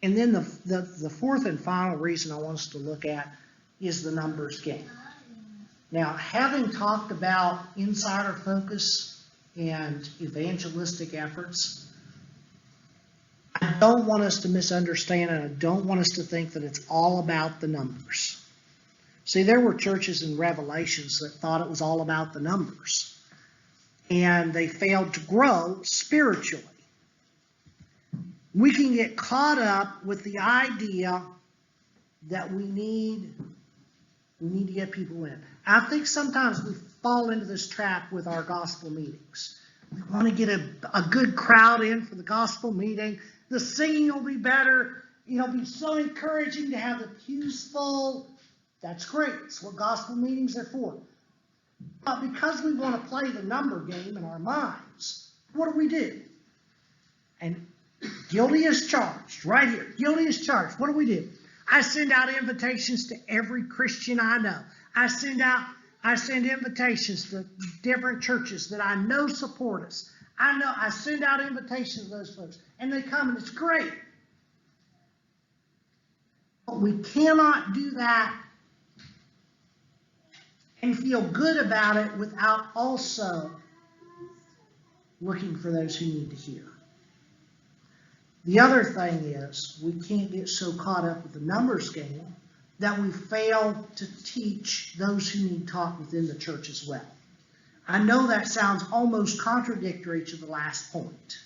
And then the fourth and final reason I want us to look at is the numbers game. Now, having talked about insider focus and evangelistic efforts, I don't want us to misunderstand, and I don't want us to think that it's all about the numbers. See, there were churches in Revelations that thought it was all about the numbers, and they failed to grow spiritually. We can get caught up with the idea that we need to get people in. I think sometimes we fall into this trap with our gospel meetings. We want to get a good crowd in for the gospel meeting. The singing will be better. It'll be so encouraging to have the pews full. That's great. It's what gospel meetings are for. But because we want to play the number game in our minds, what do? And guilty as charged, right here. Guilty as charged. What do? I send out invitations to every Christian I know. I send invitations to different churches that I know support us. I send out invitations to those folks, and they come, and it's great. But we cannot do that and feel good about it without also looking for those who need to hear. The other thing is, we can't get so caught up with the numbers game that we fail to teach those who need taught within the church as well. I know that sounds almost contradictory to the last point.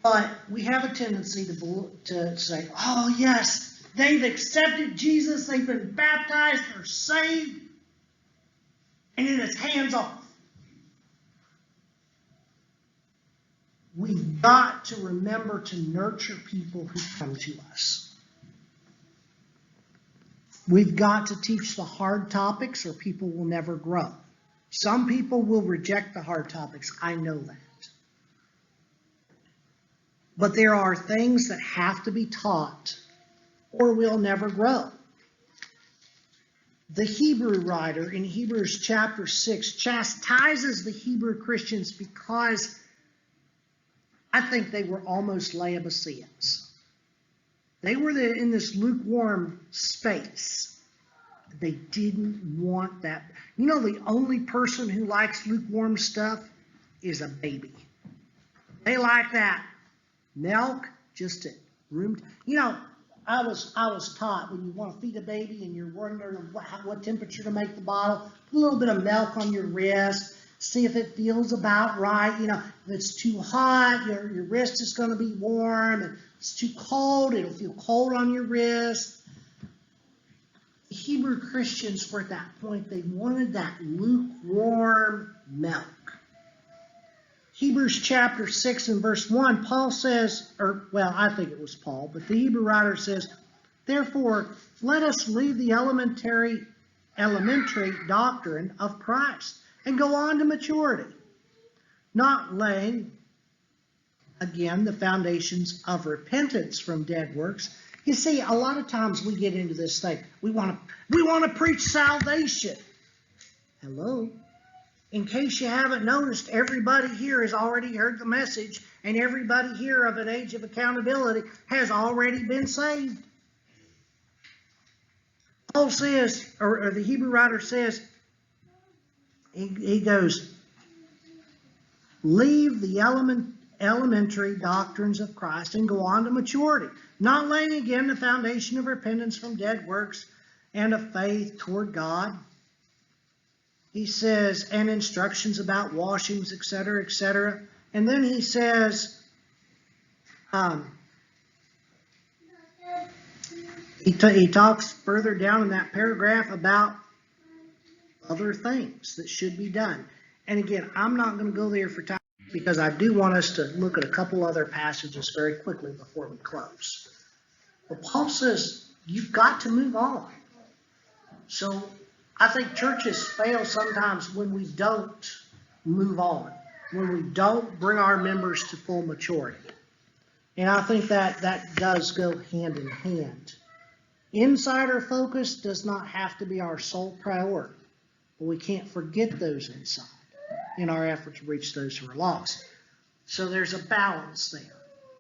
But we have a tendency to say, oh yes, they've accepted Jesus, they've been baptized, they're saved, and then it's hands off. We've got to remember to nurture people who come to us. We've got to teach the hard topics or people will never grow. Some people will reject the hard topics. I know that. But there are things that have to be taught or we'll never grow. The Hebrew writer in Hebrews chapter 6 chastises the Hebrew Christians because I think they were almost Laodiceans. They were in this lukewarm space. They didn't want that. You know, the only person who likes lukewarm stuff is a baby. They like that milk, just at room. You know, I was taught when you want to feed a baby and you're wondering what temperature to make the bottle, put a little bit of milk on your wrist. See if it feels about right. You know, if it's too hot, your wrist is going to be warm. If it's too cold, it'll feel cold on your wrist. The Hebrew Christians were at that point. They wanted that lukewarm milk. Hebrews chapter 6 and verse 1, Paul says, I think it was Paul, but the Hebrew writer says, therefore, let us leave the elementary doctrine of Christ and go on to maturity, not laying, again, the foundations of repentance from dead works. You see, a lot of times we get into this thing. We want to preach salvation. Hello? In case you haven't noticed, everybody here has already heard the message, and everybody here of an age of accountability has already been saved. Paul says, or the Hebrew writer says, he goes, leave the elementary doctrines of Christ and go on to maturity, not laying again the foundation of repentance from dead works and of faith toward God. He says, and instructions about washings, etc., etc. And then he says, he talks further down in that paragraph about other things that should be done. And again, I'm not going to go there for time because I do want us to look at a couple other passages very quickly before we close. But Paul says, you've got to move on. So I think churches fail sometimes when we don't move on, when we don't bring our members to full maturity. And I think that does go hand in hand. Insider focus does not have to be our sole priority, but we can't forget those inside in our effort to reach those who are lost. So there's a balance there.